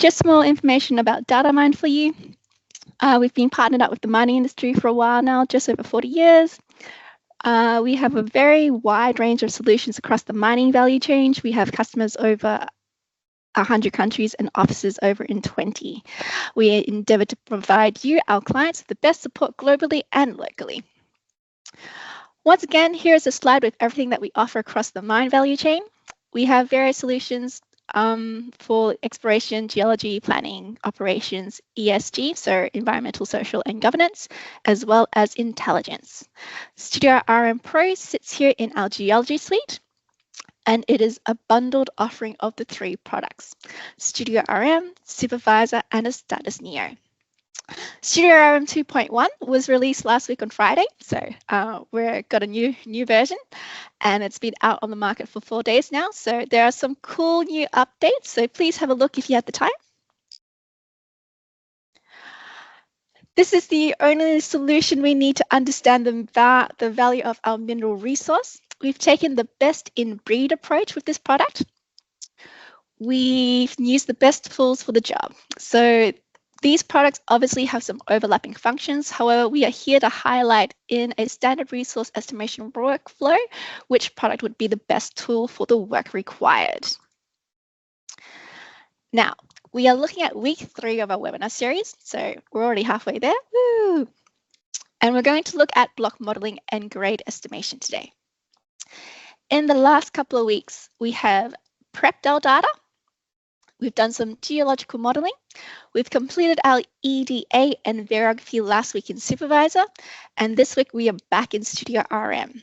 Just some more information about DataMine for you. We've been partnered up with the mining industry for a while now, just over 40 years. We have a very wide range of solutions across the mining value chain. We have customers over 100 countries and offices over in 20. We endeavour to provide you, our clients, with the best support globally and locally. Once again, here's a slide with everything that we offer across the mine value chain. We have various solutions for exploration, geology, planning, operations, ESG, so environmental, social, and governance, as well as intelligence. Studio RM Pro sits here in our geology suite, and it is a bundled offering of the 3 products: Studio RM, Supervisor, and a Status Neo. Studio RM 2.1 was released last week on Friday, so we've got a new version, and it's been out on the market for 4 days now. So there are some cool new updates, so please have a look if you have the time. This is the only solution we need to understand the value of our mineral resource. We've taken the best in breed approach with this product. We've used the best tools for the job. So these products obviously have some overlapping functions. However, we are here to highlight in a standard resource estimation workflow which product would be the best tool for the work required. Now, we are looking at week 3 of our webinar series, so we're already halfway there. Woo! And we're going to look at block modeling and grade estimation today. In the last couple of weeks, we have prepped our data. We've done some geological modeling. We've completed our EDA and variography last week in Supervisor, and this week we are back in Studio RM.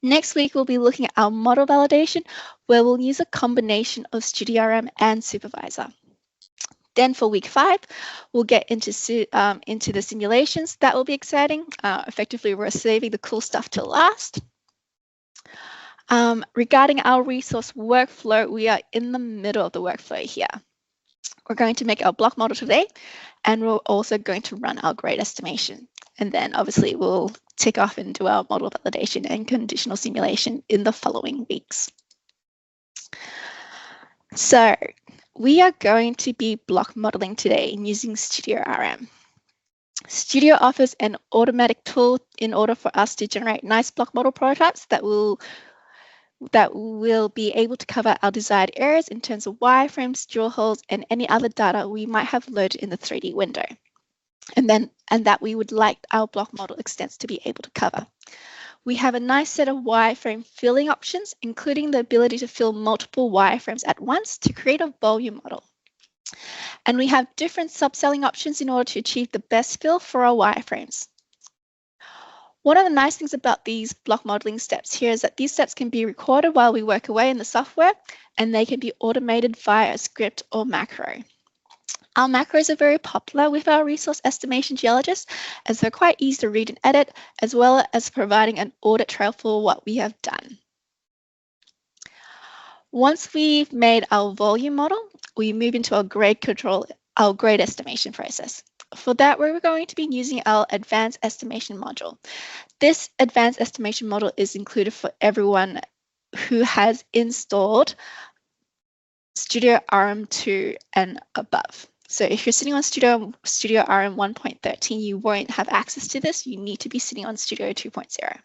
Next week, we'll be looking at our model validation, where we'll use a combination of Studio RM and Supervisor. Then for week 5, we'll get into the simulations. That will be exciting. Effectively, we're saving the cool stuff till last. Regarding our resource workflow, we are in the middle of the workflow here. We're going to make our block model today, and we're also going to run our grade estimation. And then obviously we'll tick off and do our model validation and conditional simulation in the following weeks. So we are going to be block modeling today using Studio RM. Studio offers an automatic tool in order for us to generate nice block model prototypes that will be able to cover our desired areas in terms of wireframes, drill holes, and any other data we might have loaded in the 3D window, and that we would like our block model extents to be able to cover. We have a nice set of wireframe filling options, including the ability to fill multiple wireframes at once to create a volume model. And we have different subcelling options in order to achieve the best fill for our wireframes. One of the nice things about these block modeling steps here is that these steps can be recorded while we work away in the software, and they can be automated via a script or macro. Our macros are very popular with our resource estimation geologists, as they're quite easy to read and edit, as well as providing an audit trail for what we have done. Once we've made our volume model, we move into our grade estimation process. For that, we're going to be using our advanced estimation module. This advanced estimation module is included for everyone who has installed Studio RM2 and above. So if you're sitting on Studio RM 1.13, you won't have access to this. You need to be sitting on Studio 2.0.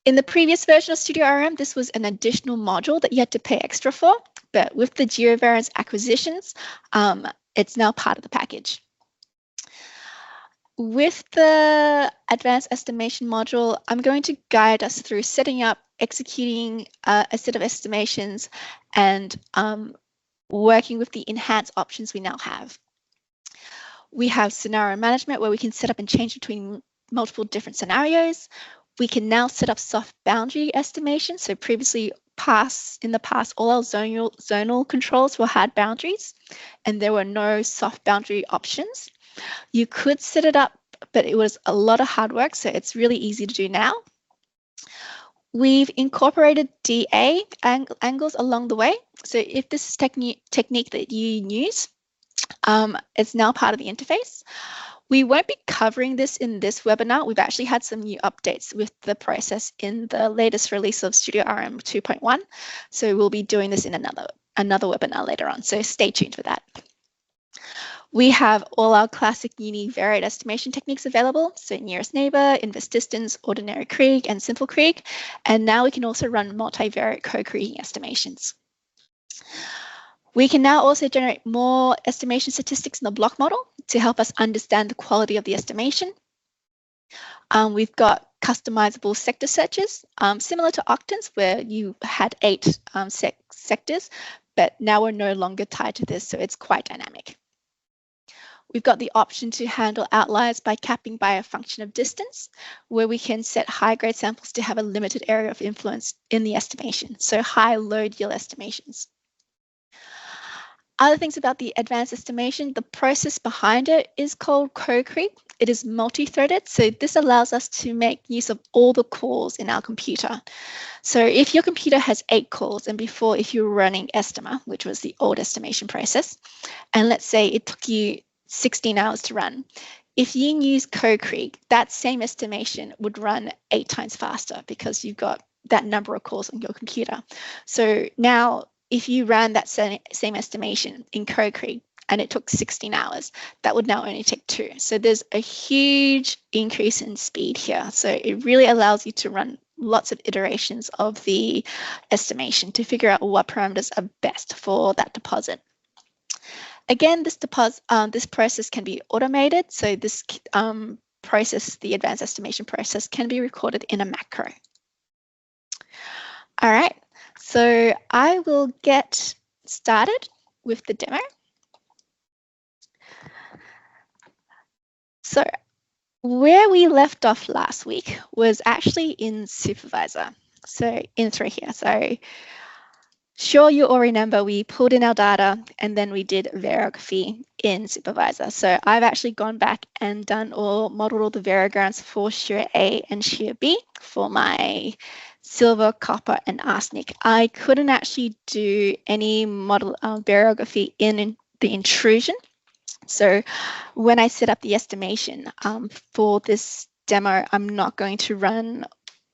In the previous version of Studio RM, this was an additional module that you had to pay extra for, but with the GeoVariance acquisitions, it's now part of the package. With the advanced estimation module, I'm going to guide us through setting up, executing a set of estimations, and working with the enhanced options we now have. We have scenario management, where we can set up and change between multiple different scenarios. We can now set up soft boundary estimation. So previously, in the past, all our zonal controls were hard boundaries, and there were no soft boundary options. You could set it up, but it was a lot of hard work, so it's really easy to do now. We've incorporated DA angles along the way. So if this is technique that you use, it's now part of the interface. We won't be covering this in this webinar. We've actually had some new updates with the process in the latest release of Studio RM 2.1. So we'll be doing this in another another webinar later on, so stay tuned for that. We have all our classic univariate estimation techniques available, so nearest neighbor, inverse distance, ordinary Krige, and simple Krige. And now we can also run multivariate co-kriging estimations. We can now also generate more estimation statistics in the block model to help us understand the quality of the estimation. We've got customizable sector searches, similar to Octans, where you had 8 sectors, but now we're no longer tied to this, so it's quite dynamic. We've got the option to handle outliers by capping by a function of distance, where we can set high-grade samples to have a limited area of influence in the estimation, so high load yield estimations. Other things about the advanced estimation, the process behind it is called co-krige. It is multi-threaded, so this allows us to make use of all the cores in our computer. So if your computer has 8 cores, and before if you were running Estima, which was the old estimation process, and let's say it took you 16 hours to run, if you use co-krige, that same estimation would run 8 times faster because you've got that number of cores on your computer. So now if you ran that same estimation in co-krige and it took 16 hours, that would now only take 2. So there's a huge increase in speed here. So it really allows you to run lots of iterations of the estimation to figure out what parameters are best for that deposit. Again, this process can be automated. So this process, the advanced estimation process, can be recorded in a macro. All right, so I will get started with the demo. So where we left off last week was actually in Supervisor. So in through here. So sure, you all remember we pulled in our data and then we did variography in Supervisor. So I've actually gone back and modeled all the variograms for shear A and shear B for my silver, copper, and arsenic. I couldn't actually do any model variography in the intrusion. So when I set up the estimation for this demo, I'm not going to run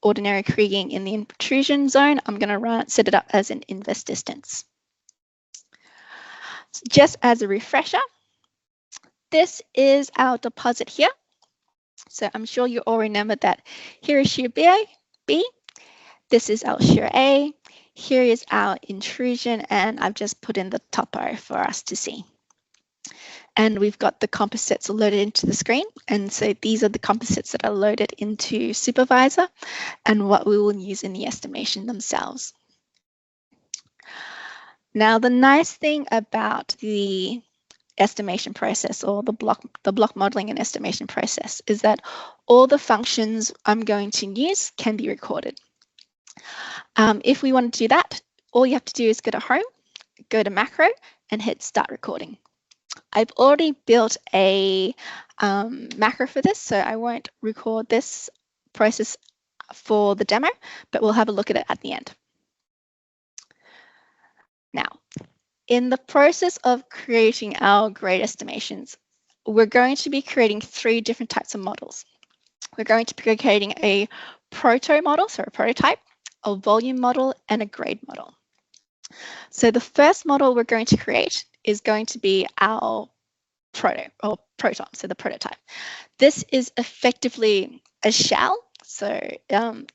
ordinary kriging in the intrusion zone. I'm going to set it up as an inverse distance. So just as a refresher, this is our deposit here. So I'm sure you all remember that here is shear B. This is our shear A. Here is our intrusion, and I've just put in the topo for us to see. And we've got the composites loaded into the screen. And so these are the composites that are loaded into Supervisor and what we will use in the estimation themselves. Now, the nice thing about the estimation process, or the block modeling and estimation process, is that all the functions I'm going to use can be recorded. If we want to do that, all you have to do is go to Home, go to Macro, and hit Start Recording. I've already built a macro for this, so I won't record this process for the demo, but we'll have a look at it at the end. Now, in the process of creating our grade estimations, we're going to be creating 3 different types of models. We're going to be creating a proto model, so a prototype, a volume model, and a grade model. So the first model we're going to create is going to be our proton, so the prototype. This is effectively a shell, so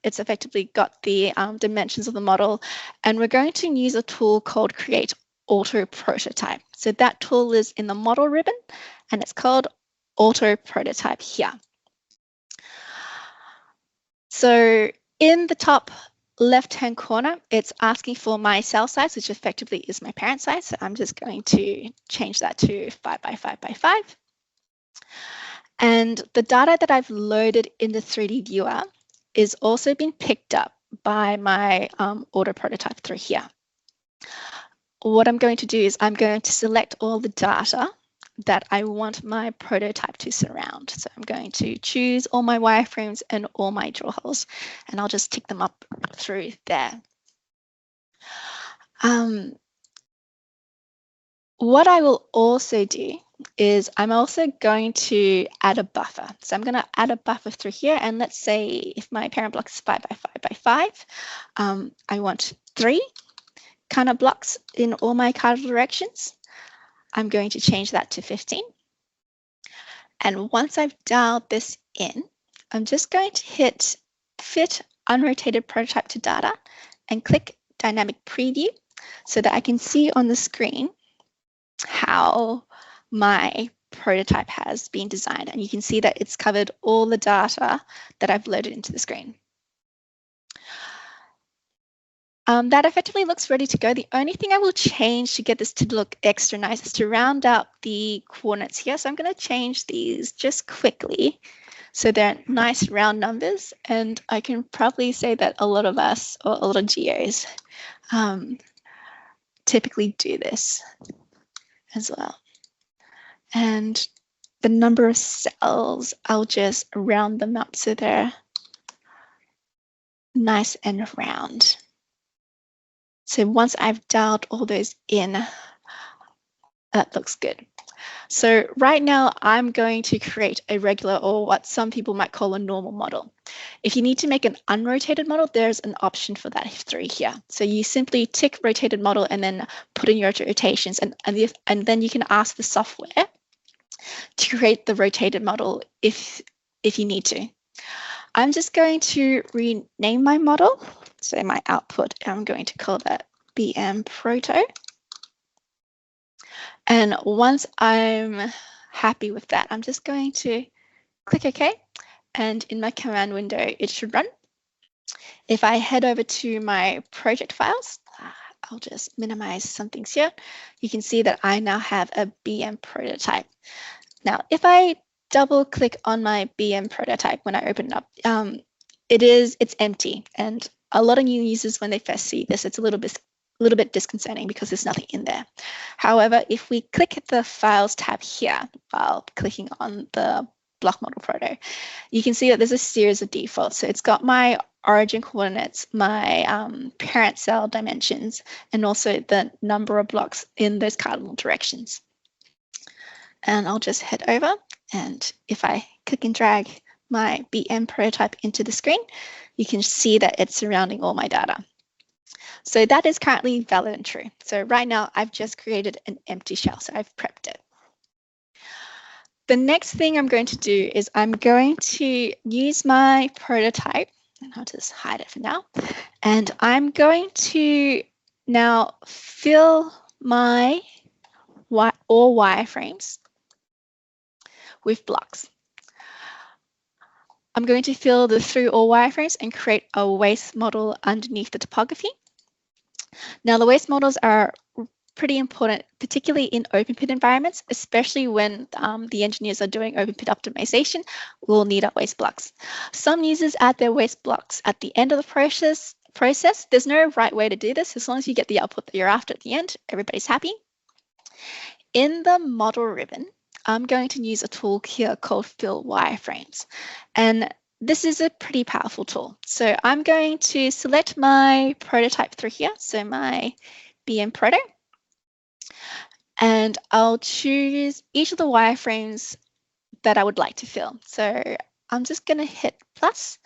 it's effectively got the dimensions of the model, and we're going to use a tool called Create Auto Prototype. So that tool is in the model ribbon, and it's called Auto Prototype here. So in the top left-hand corner, it's asking for my cell size, which effectively is my parent size. So I'm just going to change that to 5 by 5 by 5. And the data that I've loaded in the 3D viewer is also been picked up by my auto prototype through here. What I'm going to do is I'm going to select all the data that I want my prototype to surround. So I'm going to choose all my wireframes and all my drill holes, and I'll just tick them up through there. What I will also do is I'm also going to add a buffer. So I'm going to add a buffer through here, and let's say if my parent block is 5 by 5 by 5, I want 3 kind of blocks in all my cardinal directions. I'm going to change that to 15. And once I've dialed this in, I'm just going to hit Fit Unrotated Prototype to Data and click Dynamic Preview so that I can see on the screen how my prototype has been designed. And you can see that it's covered all the data that I've loaded into the screen. That effectively looks ready to go. The only thing I will change to get this to look extra nice is to round out the coordinates here. So I'm going to change these just quickly so they're nice round numbers. And I can probably say that a lot of us, or a lot of geos, typically do this as well. And the number of cells, I'll just round them up so they're nice and round. So once I've dialed all those in, that looks good. So right now I'm going to create a regular, or what some people might call a normal model. If you need to make an unrotated model, there's an option for that through here. So you simply tick rotated model and then put in your rotations, and then you can ask the software to create the rotated model if you need to. I'm just going to rename my model. So my output, I'm going to call that BM Proto. And once I'm happy with that, I'm just going to click OK. And in my command window, it should run. If I head over to my project files, I'll just minimize some things here. You can see that I now have a BM prototype. Now, if I double click on my BM prototype when I open it up, it's empty. And a lot of new users, when they first see this, it's a little bit disconcerting because there's nothing in there. However, if we click the Files tab here while clicking on the block model proto, you can see that there's a series of defaults. So it's got my origin coordinates, my parent cell dimensions, and also the number of blocks in those cardinal directions. And I'll just head over, and if I click and drag my BM prototype into the screen, you can see that it's surrounding all my data. So that is currently valid and true. So right now I've just created an empty shell, so I've prepped it. The next thing I'm going to do is I'm going to use my prototype, and I'll just hide it for now. And I'm going to now fill my all wireframes with blocks. I'm going to fill the through all wireframes and create a waste model underneath the topography. Now, the waste models are pretty important, particularly in open pit environments, especially when the engineers are doing open pit optimization. We'll need our waste blocks. Some users add their waste blocks at the end of the process. There's no right way to do this. As long as you get the output that you're after at the end, everybody's happy. In the model ribbon, I'm going to use a tool here called Fill Wireframes. And this is a pretty powerful tool. So I'm going to select my prototype through here, so my BM Proto. And I'll choose each of the wireframes that I would like to fill. So I'm just going to hit plus,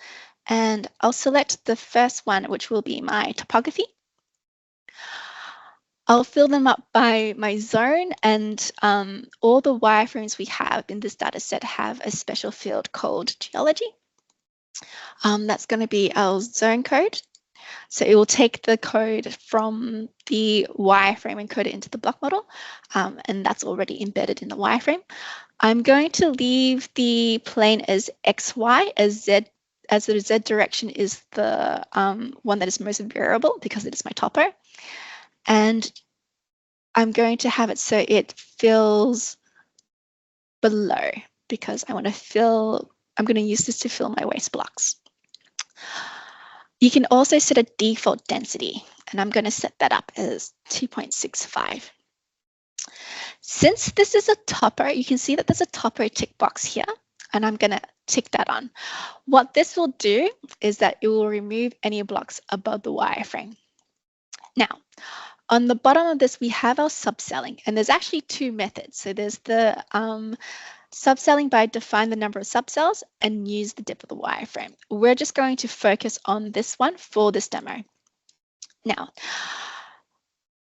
and I'll select the first one, which will be my topography. I'll fill them up by my zone, and all the wireframes we have in this data set have a special field called geology. That's going to be our zone code. So it will take the code from the wireframe and code it into the block model, and that's already embedded in the wireframe. I'm going to leave the plane as XY, as the Z direction is the one that is most variable because it is my topo. And I'm going to have it so it fills below because I'm going to use this to fill my waste blocks. You can also set a default density, and I'm going to set that up as 2.65. Since this is a topo, you can see that there's a topo tick box here, and I'm going to tick that on. What this will do is that it will remove any blocks above the wireframe. Now, on the bottom of this, we have our subcelling, and there's actually two methods. So there's the subcelling by define the number of subcells and use the dip of the wireframe. We're just going to focus on this one for this demo. Now,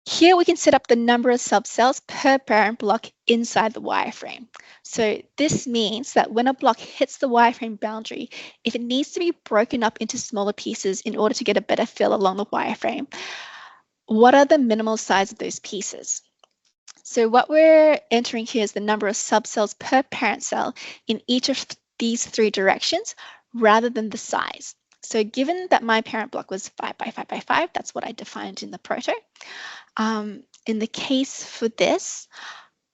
Here we can set up the number of subcells per parent block inside the wireframe. So this means that when a block hits the wireframe boundary, if it needs to be broken up into smaller pieces in order to get a better fill along the wireframe, what are the minimal size of those pieces? So what we're entering here is the number of subcells per parent cell in each of these three directions rather than the size. So given that my parent block was 5 by 5 by 5, that's what I defined in the proto. In the case for this,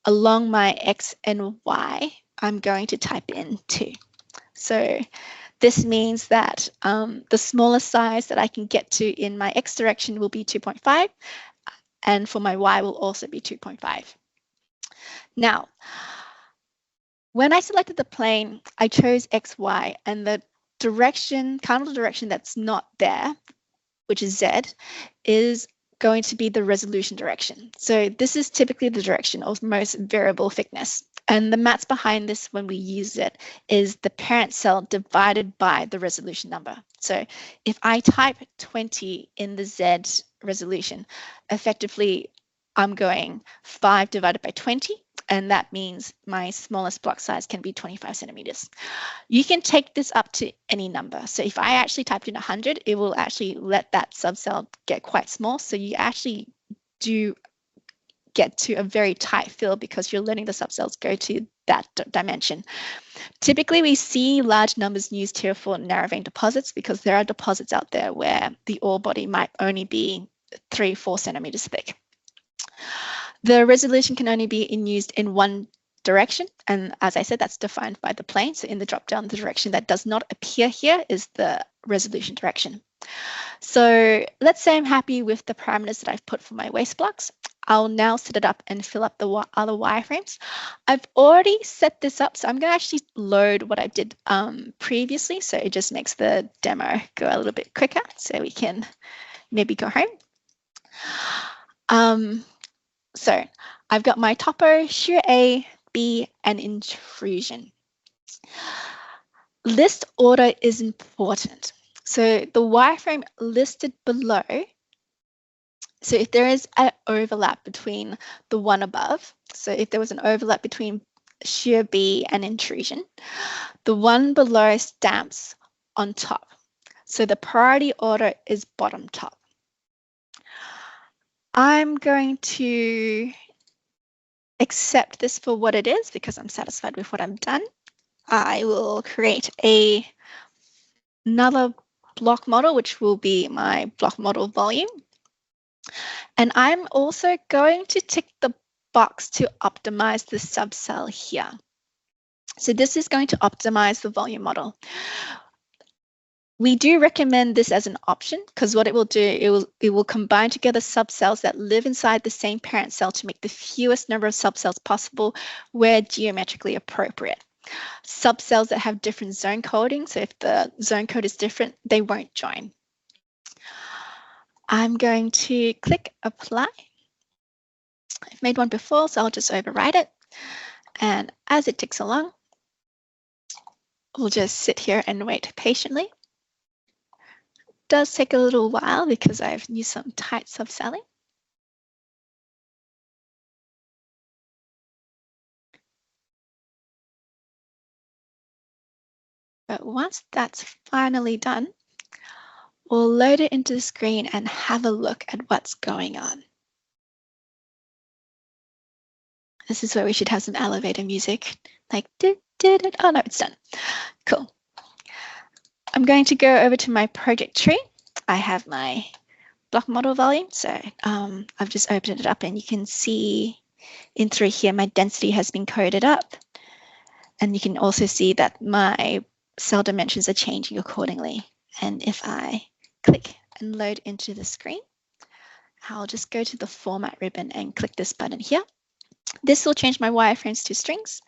along my X and Y, I'm going to type in 2. So this means that the smallest size that I can get to in my X direction will be 2.5, and for my Y will also be 2.5. Now, when I selected the plane, I chose X, Y, and the cardinal direction that's not there, which is Z, is going to be the resolution direction. So this is typically the direction of most variable thickness. And the maths behind this when we use it is the parent cell divided by the resolution number. So if I type 20 in the Z resolution, effectively I'm going 5 divided by 20, and that means my smallest block size can be 25 centimeters. You can take this up to any number. So if I actually typed in 100, it will actually let that subcell get quite small. So you actually do get to a very tight fill because you're letting the subcells go to that dimension. Typically, we see large numbers used here for narrow vein deposits because there are deposits out there where the ore body might only be 3-4 centimeters thick. The resolution can only be used in one direction, and as I said, that's defined by the plane. So in the drop-down, the direction that does not appear here is the resolution direction. So let's say I'm happy with the parameters that I've put for my waste blocks. I'll now set it up and fill up the other wireframes. I've already set this up, so I'm going to actually load what I did previously, so it just makes the demo go a little bit quicker, so we can maybe go home. So I've got my topo, shear A, B, and intrusion. List order is important. So the wireframe listed below, so if there is an overlap between the one above, so if there was an overlap between shear B and intrusion, the one below stamps on top. So the priority order is bottom top. I'm going to accept this for what it is because I'm satisfied with what I've done. I will create another block model, which will be my block model volume. And I'm also going to tick the box to optimize the subcell here. So this is going to optimize the volume model. We do recommend this as an option because what it will do, it will combine together subcells that live inside the same parent cell to make the fewest number of subcells possible where geometrically appropriate. Subcells that have different zone coding, so if the zone code is different, they won't join. I'm going to click apply. I've made one before, so I'll just overwrite it. And as it ticks along, we'll just sit here and wait patiently. Does take a little while because I've used some tight subcelling. But once that's finally done, we'll load it into the screen and have a look at what's going on. This is where we should have some elevator music, like oh no, it's done. Cool. I'm going to go over to my project tree. I have my block model volume, so I've just opened it up and you can see in through here my density has been coded up, and you can also see that my cell dimensions are changing accordingly. And if I click and load into the screen, I'll just go to the format ribbon and click this button here. This will change my wireframes to strings.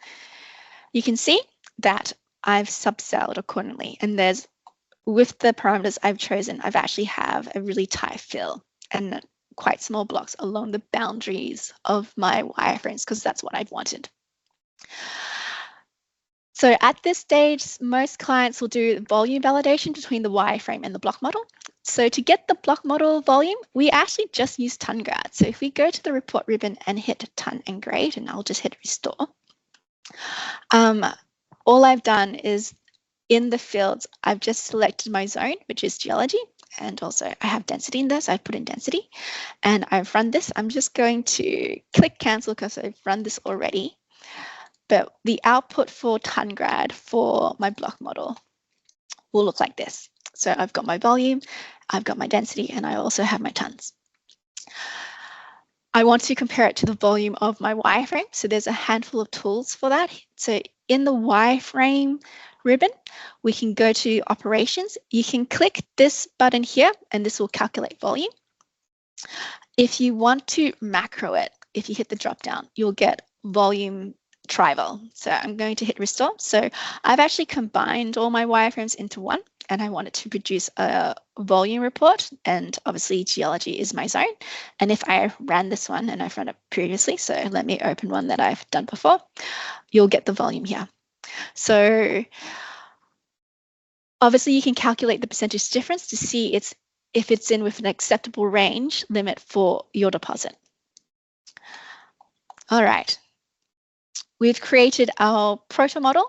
You can see that I've subcelled accordingly, and there's, with the parameters I've chosen, I've actually have a really tight fill and quite small blocks along the boundaries of my wireframes because that's what I've wanted. So at this stage, most clients will do volume validation between the wireframe and the block model. So to get the block model volume, we actually just use ton grad. So if we go to the report ribbon and hit ton and grade, and I'll just hit restore, all I've done is in the fields, I've just selected my zone, which is geology. And also I have density in this. I've put in density and I've run this. I'm just going to click cancel because I've run this already. But the output for ton grad for my block model will look like this. So I've got my volume, I've got my density, and I also have my tons. I want to compare it to the volume of my wireframe. So there's a handful of tools for that. So in the wireframe ribbon, we can go to operations. You can click this button here, and this will calculate volume. If you want to macro it, if you hit the drop down, you'll get volume trival. So I'm going to hit restore. So I've actually combined all my wireframes into one, and I wanted to produce a volume report, and obviously geology is my zone. And if I ran this one, and I've run it previously, so let me open one that I've done before, you'll get the volume here. So obviously you can calculate the percentage difference to see if it's in with an acceptable range limit for your deposit. All right. We've created our proto model.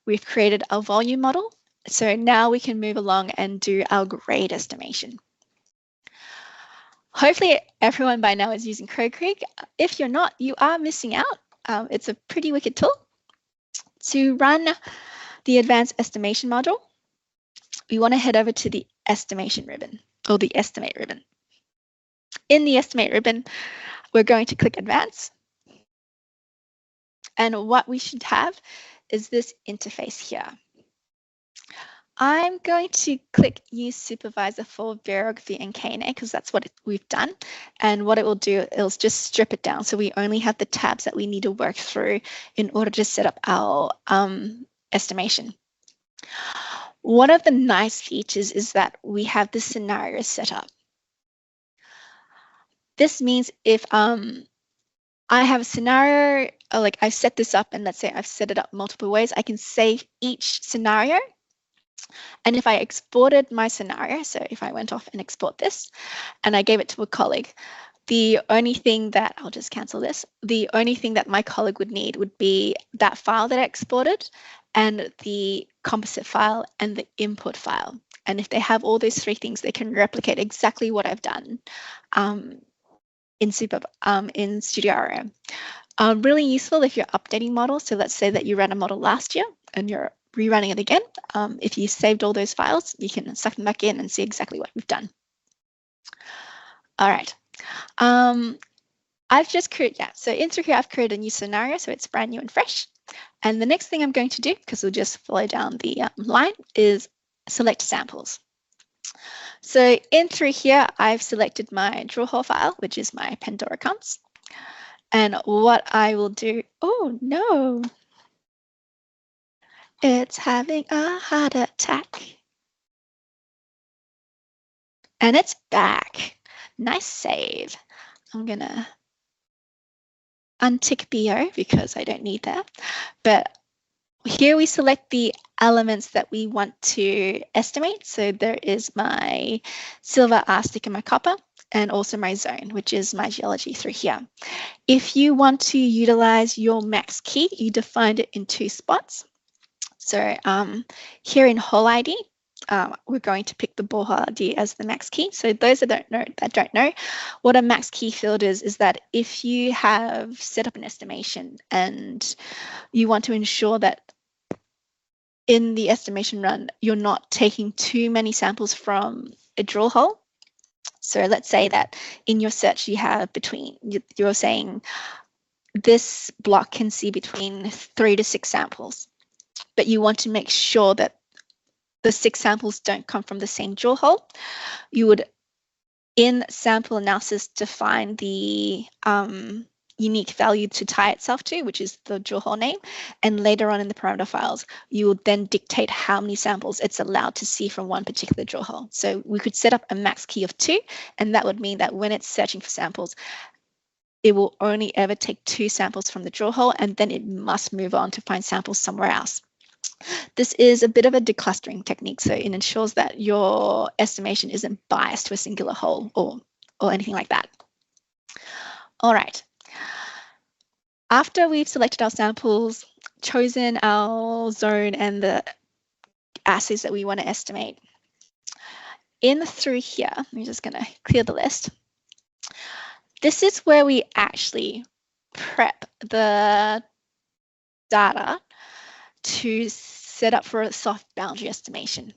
We've created our volume model. So now we can move along and do our grade estimation. Hopefully everyone by now is using Crow Creek. If you're not, you are missing out. It's a pretty wicked tool. To run the advanced estimation module, we want to head over to the estimation ribbon, or the estimate ribbon. In the estimate ribbon, we're going to click advance. And what we should have is this interface here. I'm going to click use supervisor for variography and KNA because that's what we've done. And what it will do, it'll just strip it down. So we only have the tabs that we need to work through in order to set up our estimation. One of the nice features is that we have the scenario set up. This means if I have a scenario, like I've set this up, and let's say I've set it up multiple ways, I can save each scenario. And if I exported my scenario, so if I went off and export this and I gave it to a colleague, the only thing that, I'll just cancel this, the only thing that my colleague would need would be that file that I exported and the composite file and the input file. And if they have all those three things, they can replicate exactly what I've done in Studio RM. Really useful if you're updating models. So let's say that you ran a model last year and you're rerunning it again. If you saved all those files, you can suck them back in and see exactly what we've done. All right. I've just created, so in through here, I've created a new scenario, so it's brand new and fresh. And the next thing I'm going to do, because we'll just follow down the line, is select samples. So in through here, I've selected my drill hole file, which is my Pandora comps. And what I will do, oh no, it's having a heart attack. And it's back. Nice save. I'm gonna untick BO because I don't need that. But here we select the elements that we want to estimate. So there is my silver, arsenic, and my copper, and also my zone, which is my geology through here. If you want to utilize your max key, you define it in 2 spots. So here in hole ID, we're going to pick the borehole ID as the max key. So those that don't know, what a max key field is that if you have set up an estimation and you want to ensure that in the estimation run, you're not taking too many samples from a drill hole. So let's say that in your search you have you're saying this block can see between 3 to 6 samples, but you want to make sure that the 6 samples don't come from the same drill hole. You would, in sample analysis, define the unique value to tie itself to, which is the drill hole name. And later on in the parameter files, you will then dictate how many samples it's allowed to see from one particular drill hole. So we could set up a max key of 2, and that would mean that when it's searching for samples, it will only ever take 2 samples from the drill hole, and then it must move on to find samples somewhere else. This is a bit of a declustering technique, so it ensures that your estimation isn't biased to a singular hole or anything like that. All right. After we've selected our samples, chosen our zone and the assays that we want to estimate, through here, I'm just going to clear the list. This is where we actually prep the data to set up for a soft boundary estimation.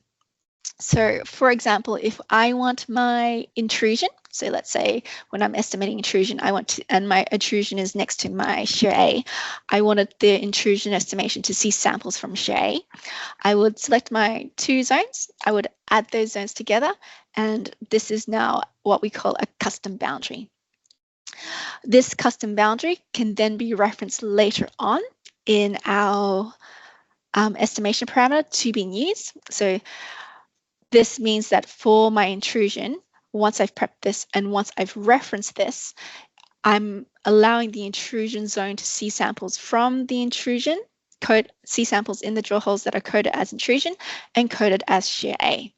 So for example, if I want my intrusion, so let's say when I'm estimating intrusion, and my intrusion is next to my shear A, I wanted the intrusion estimation to see samples from shear A. I would select my two zones, I would add those zones together, and this is now what we call a custom boundary. This custom boundary can then be referenced later on in our estimation parameter to be used. So this means that for my intrusion, once I've prepped this and once I've referenced this, I'm allowing the intrusion zone to see samples from the intrusion, see samples in the drill holes that are coded as intrusion and coded as shear A.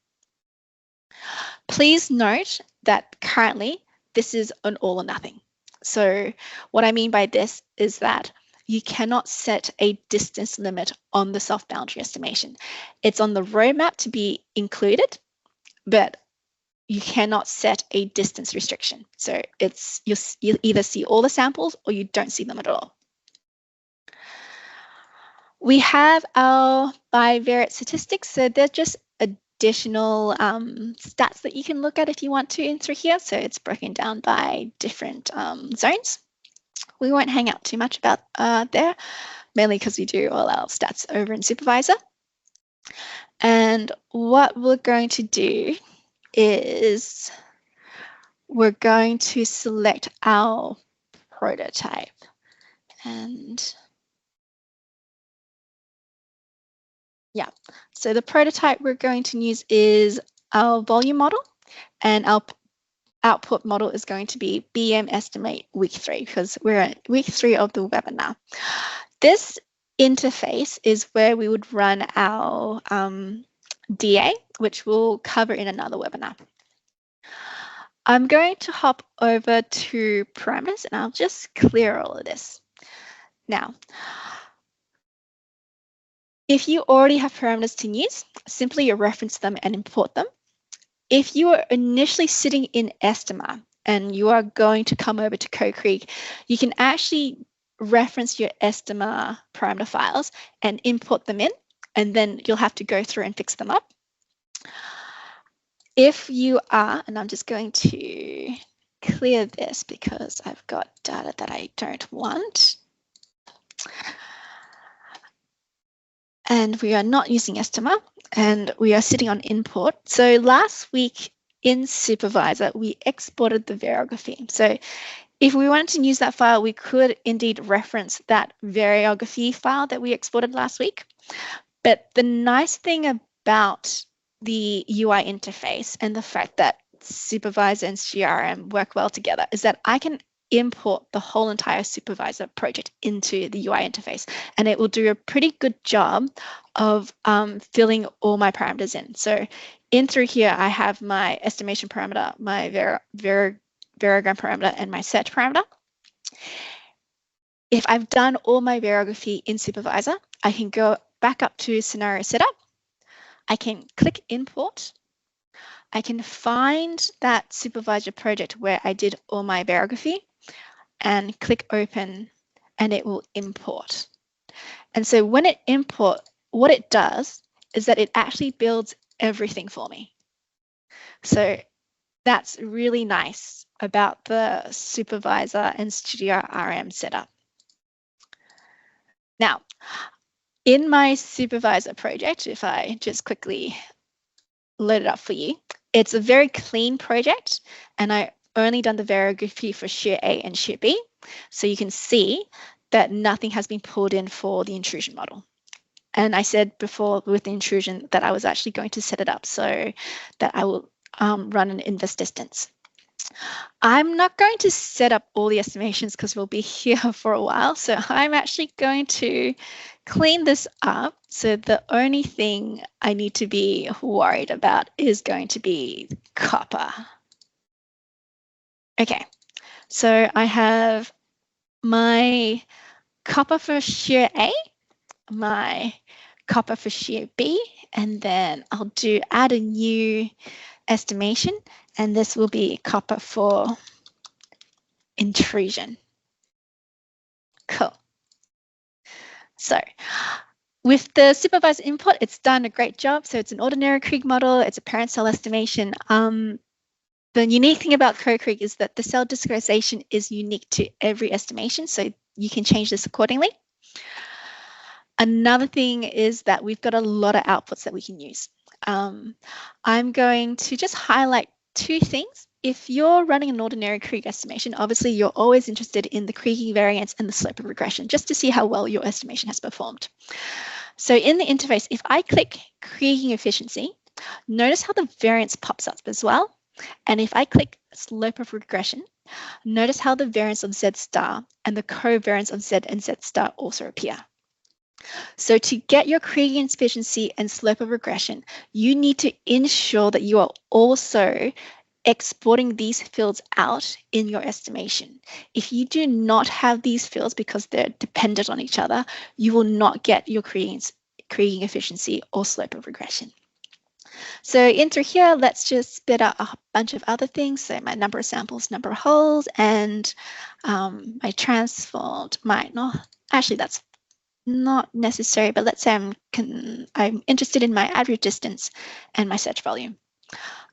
Please note that currently this is an all or nothing. So what I mean by this is that you cannot set a distance limit on the soft boundary estimation. It's on the roadmap to be included, but you cannot set a distance restriction. So you either see all the samples or you don't see them at all. We have our bivariate statistics. So they're just additional stats that you can look at if you want to in through here. So it's broken down by different zones. We won't hang out too much about there, mainly because we do all our stats over in Supervisor. And what we're going to do is we're going to select our prototype. And yeah, so the prototype we're going to use is our volume model, and our output model is going to be BM estimate week 3, because we're at week 3 of the webinar. This interface is where we would run our DA, which we'll cover in another webinar. I'm going to hop over to parameters and I'll just clear all of this. Now, if you already have parameters to use, simply reference them and import them. If you are initially sitting in Estima and you are going to come over to Code Creek, you can actually reference your Estima parameter files and import them in, and then you'll have to go through and fix them up. If you are, and I'm just going to clear this because I've got data that I don't want. And we are not using Estima, and we are sitting on import. So last week in Supervisor, we exported the variography. So if we wanted to use that file, we could indeed reference that variography file that we exported last week. But the nice thing about the UI interface and the fact that Supervisor and CRM work well together is that I can import the whole entire Supervisor project into the UI interface, and it will do a pretty good job of filling all my parameters in. So in through here, I have my estimation parameter, my variogram parameter, and my search parameter. If I've done all my variography in Supervisor, I can go back up to Scenario Setup. I can click Import. I can find that Supervisor project where I did all my variography and click Open, and it will import. And so when it imports, what it does is that it actually builds everything for me. So that's really nice about the Supervisor and Studio RM setup. Now, in my Supervisor project, if I just quickly load it up for you, it's a very clean project, and I only done the variography for shear A and shear B. So you can see that nothing has been pulled in for the intrusion model. And I said before with the intrusion that I was actually going to set it up so that I will run an inverse distance. I'm not going to set up all the estimations because we'll be here for a while. So I'm actually going to clean this up. So the only thing I need to be worried about is going to be copper. Okay, so I have my copper for shear A, my copper for shear B, and then I'll add a new estimation, and this will be copper for intrusion. Cool. So with the supervisor input, it's done a great job. So it's an ordinary Krige model, it's a parent cell estimation. The unique thing about CodeKrige is that the cell discretization is unique to every estimation, so you can change this accordingly. Another thing is that we've got a lot of outputs that we can use. I'm going to just highlight two things. If you're running an ordinary Krige estimation, obviously you're always interested in the Krige variance and the slope of regression, just to see how well your estimation has performed. So in the interface, if I click Krige efficiency, notice how the variance pops up as well. And if I click slope of regression, notice how the variance of Z star and the covariance of Z and Z star also appear. So to get your Krige efficiency and slope of regression, you need to ensure that you are also exporting these fields out in your estimation. If you do not have these fields because they're dependent on each other, you will not get your Krige efficiency or slope of regression. So in through here, let's just spit out a bunch of other things. So my number of samples, number of holes, and my transformed might not. Actually, that's not necessary, but let's say I'm interested in my average distance and my search volume.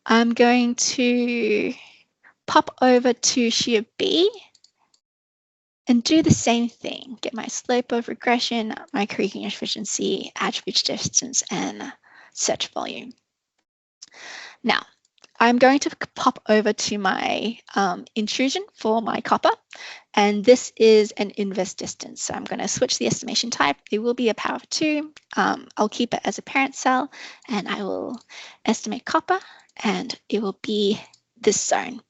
I'm going to pop over to shear B and do the same thing. Get my slope of regression, my Krige efficiency, average distance, and search volume. Now, I'm going to pop over to my intrusion for my copper, and this is an inverse distance. So I'm going to switch the estimation type. It will be a power of 2. I'll keep it as a parent cell, and I will estimate copper, and it will be this zone.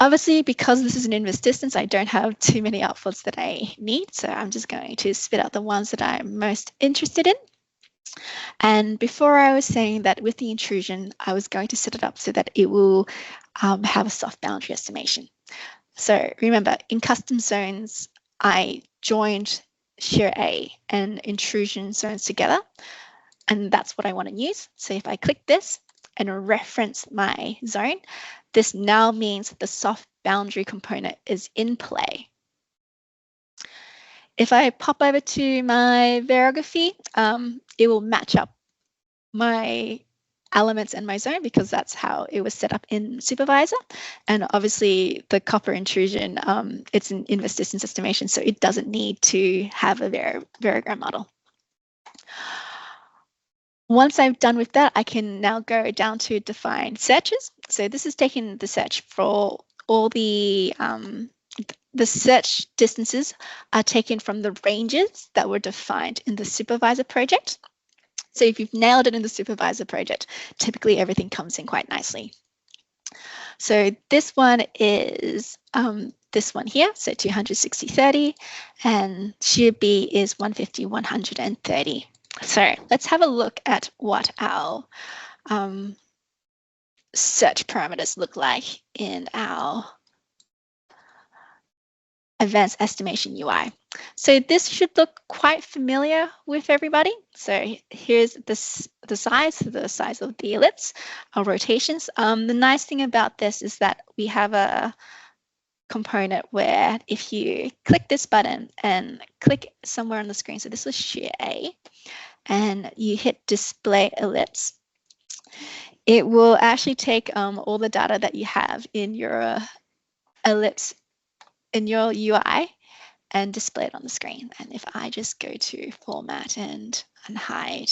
Obviously, because this is an inverse distance, I don't have too many outputs that I need, so I'm just going to spit out the ones that I'm most interested in. And before I was saying that with the intrusion, I was going to set it up so that it will have a soft boundary estimation. So remember, in custom zones, I joined shear A and intrusion zones together, and that's what I want to use. So if I click this and reference my zone, this now means that the soft boundary component is in play. If I pop over to my variography, it will match up my elements and my zone because that's how it was set up in supervisor. And obviously the copper intrusion, it's an inverse distance estimation, so it doesn't need to have a variogram model. Once I'm done with that, I can now go down to define searches. So this is taking the search for all the search distances are taken from the ranges that were defined in the supervisor project. So if you've nailed it in the supervisor project, typically everything comes in quite nicely. So this one is this one here, so 260/30, and shear B is 150/130. So let's have a look at what our search parameters look like in our advanced estimation UI. So this should look quite familiar with everybody. So here's the size of the ellipse, our rotations. The nice thing about this is that we have a component where if you click this button and click somewhere on the screen, so this was shear A, and you hit display ellipse, it will actually take all the data that you have in your ellipse in your UI and display it on the screen. And if I just go to format and hide,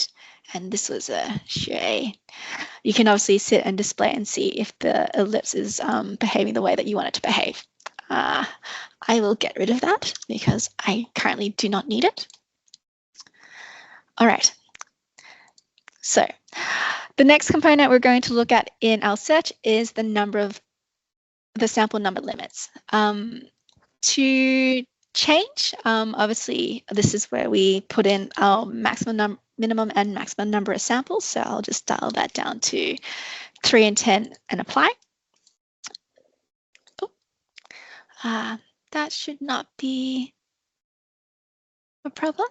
and this was a shear A, you can obviously sit and display and see if the ellipse is behaving the way that you want it to behave. I will get rid of that because I currently do not need it. All right. So the next component we're going to look at in our search is the number of the sample number limits. To change, obviously, this is where we put in our minimum and maximum number of samples. So I'll just dial that down to 3 and 10 and apply. Oh, that should not be a problem.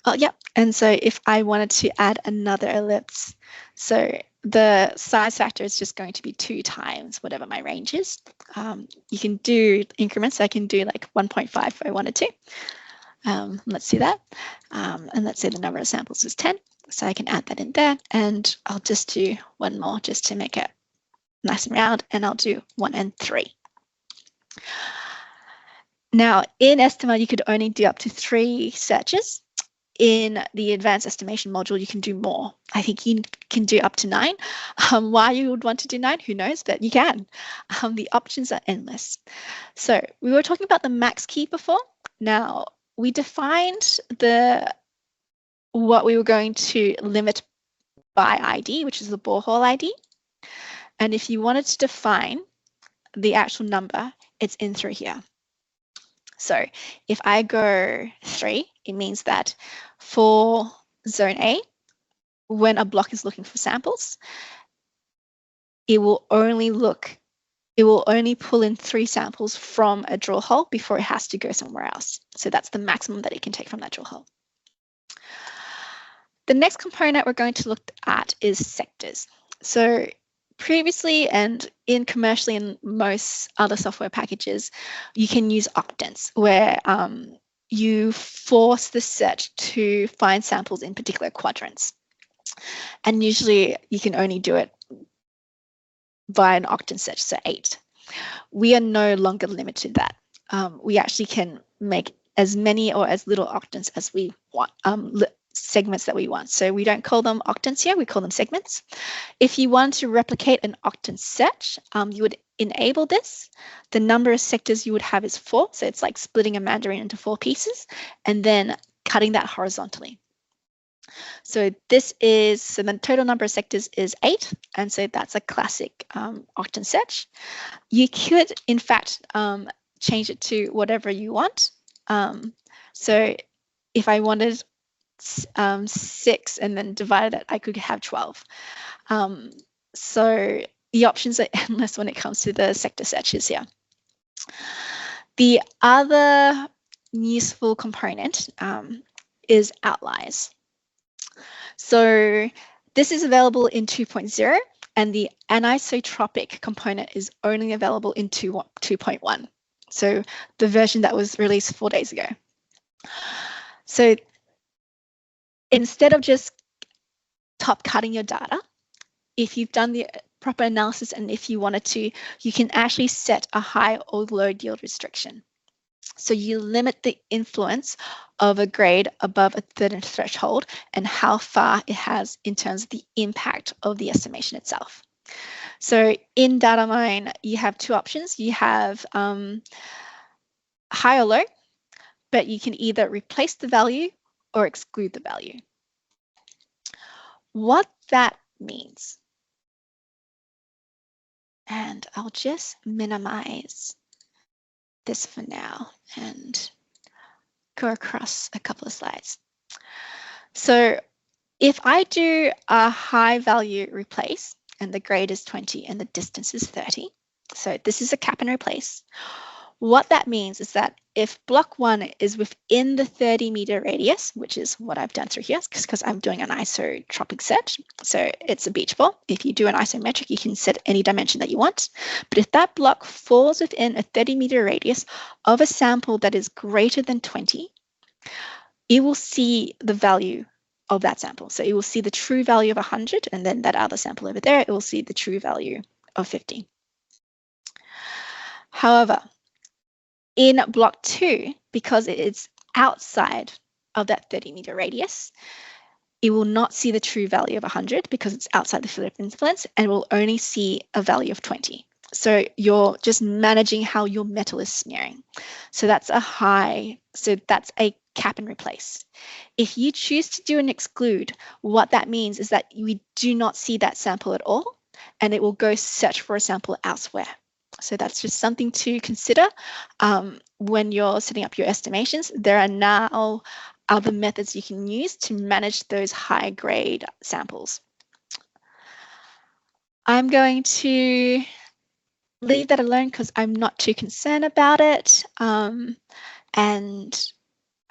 Oh, yep. And so if I wanted to add another ellipse, so the size factor is just going to be 2 times whatever my range is. You can do increments. I can do like 1.5 if I wanted to. Let's see that. And let's say the number of samples is 10. So I can add that in there. And I'll just do one more just to make it nice and round. And I'll do 1 and 3. Now, in Estimate, you could only do up to 3 searches. In the advanced estimation module, you can do more. I think you can do up to 9. Why you would want to do 9, who knows, but you can. The options are endless. So we were talking about the max key before. Now, we defined what we were going to limit by ID, which is the borehole ID. And if you wanted to define the actual number, it's in through here. So if I go 3, it means that for zone A, when a block is looking for samples, it will only pull in 3 samples from a drill hole before it has to go somewhere else. So that's the maximum that it can take from that drill hole. The next component we're going to look at is sectors. So previously and commercially in most other software packages, you can use octants where you force the search to find samples in particular quadrants. And usually you can only do it via an octant search, so 8. We are no longer limited to that. We actually can make as many or as little octants as we want, segments that we want. So we don't call them octants here, we call them segments. If you want to replicate an octant search, you would enable this. The number of sectors you would have is 4. So it's like splitting a mandarin into 4 pieces and then cutting that horizontally. So this is, so the total number of sectors is 8. And so that's a classic octant search. You could, in fact, change it to whatever you want. So if I wanted 6 and then divided it, I could have 12. So the options are endless when it comes to the sector searches here. The other useful component is Outliers. So this is available in 2.0 and the anisotropic component is only available in 2.1. So the version that was released 4 days ago. So instead of just top cutting your data, if you've done the proper analysis and if you wanted to, you can actually set a high or low yield restriction. So you limit the influence of a grade above a certain threshold and how far it has in terms of the impact of the estimation itself. So in DataMine, you have 2 options. You have high or low, but you can either replace the value or exclude the value. What that means, and I'll just minimize this for now and go across a couple of slides. So if I do a high value replace and the grade is 20 and the distance is 30, so this is a cap and replace. What that means is that if block 1 is within the 30-meter radius, which is what I've done through here, because I'm doing an isotropic search, so it's a beach ball. If you do an isometric, you can set any dimension that you want. But if that block falls within a 30-meter radius of a sample that is greater than 20, it will see the value of that sample. So it will see the true value of 100, and then that other sample over there, it will see the true value of 50. However, in block 2, because it's outside of that 30-meter radius, it will not see the true value of 100 because it's outside the field of influence and will only see a value of 20. So you're just managing how your metal is smearing. So that's a cap and replace. If you choose to do an exclude, what that means is that we do not see that sample at all, and it will go search for a sample elsewhere. So that's just something to consider when you're setting up your estimations. There are now other methods you can use to manage those high grade samples. I'm going to leave that alone because I'm not too concerned about it. And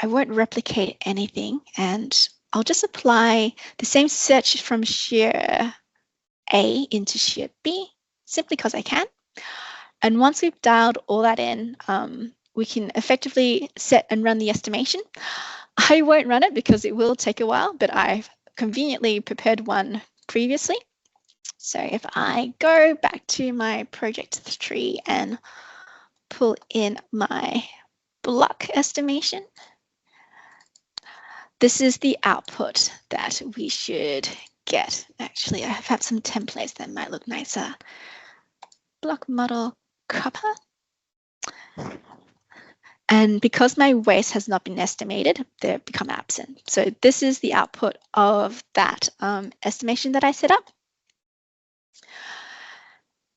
I won't replicate anything, and I'll just apply the same search from shear A into shear B, simply because I can. And once we've dialed all that in, we can effectively set and run the estimation. I won't run it because it will take a while, but I've conveniently prepared one previously. So if I go back to my project tree and pull in my block estimation, this is the output that we should get. Actually, I have had some templates that might look nicer. Block model copper. And because my waste has not been estimated, they've become absent. So this is the output of that estimation that I set up.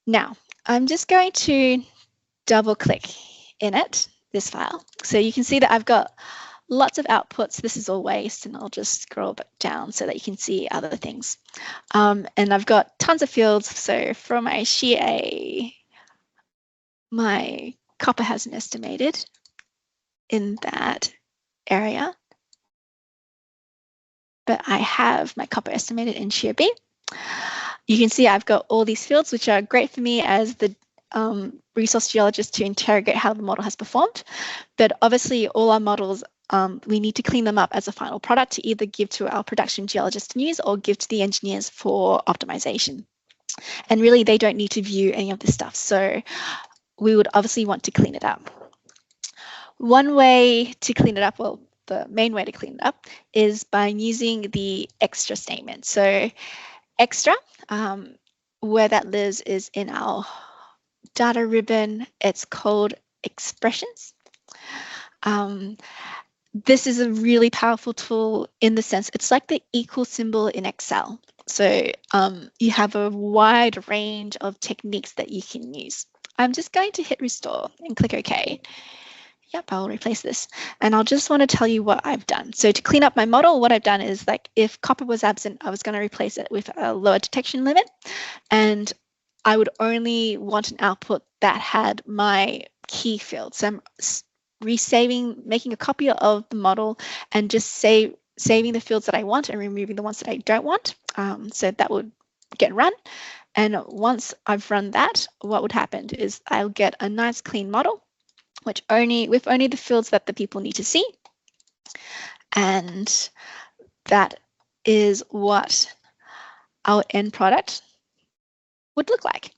Now, I'm just going to double click in it, this file. So you can see that I've got lots of outputs. This is all waste, and I'll just scroll back down so that you can see other things. And I've got tons of fields. So for my shear A, my copper hasn't estimated in that area, but I have my copper estimated in shear B. You can see I've got all these fields, which are great for me as the resource geologist to interrogate how the model has performed. But obviously all our models, we need to clean them up as a final product to either give to our production geologists to use or give to the engineers for optimization. And really they don't need to view any of this stuff. So we would obviously want to clean it up. One way to clean it up, well, the main way to clean it up is by using the extra statement. So extra, where that lives is in our data ribbon. It's called expressions. This is a really powerful tool in the sense it's like the equal symbol in Excel. So you have a wide range of techniques that you can use. I'm just going to hit restore and click OK. Yep, I'll replace this. And I'll just want to tell you what I've done. So to clean up my model, what I've done is, like, if copper was absent, I was going to replace it with a lower detection limit. And I would only want an output that had my key field. So I'm resaving, making a copy of the model and just saving the fields that I want and removing the ones that I don't want. So that would get run. And once I've run that, what would happen is I'll get a nice clean model, with only the fields that the people need to see. And that is what our end product would look like.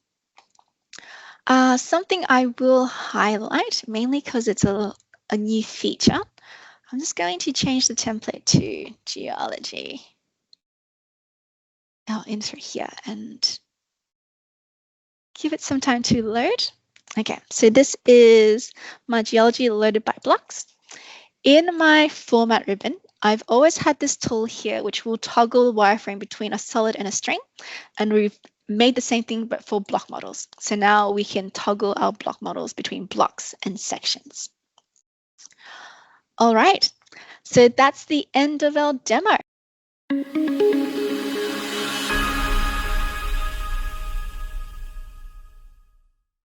Something I will highlight, mainly because it's a new feature. I'm just going to change the template to geology. I'll enter here and give it some time to load. Okay, so this is my geology loaded by blocks. In my format ribbon, I've always had this tool here, which will toggle wireframe between a solid and a string. And we've made the same thing, but for block models. So now we can toggle our block models between blocks and sections. All right, so that's the end of our demo.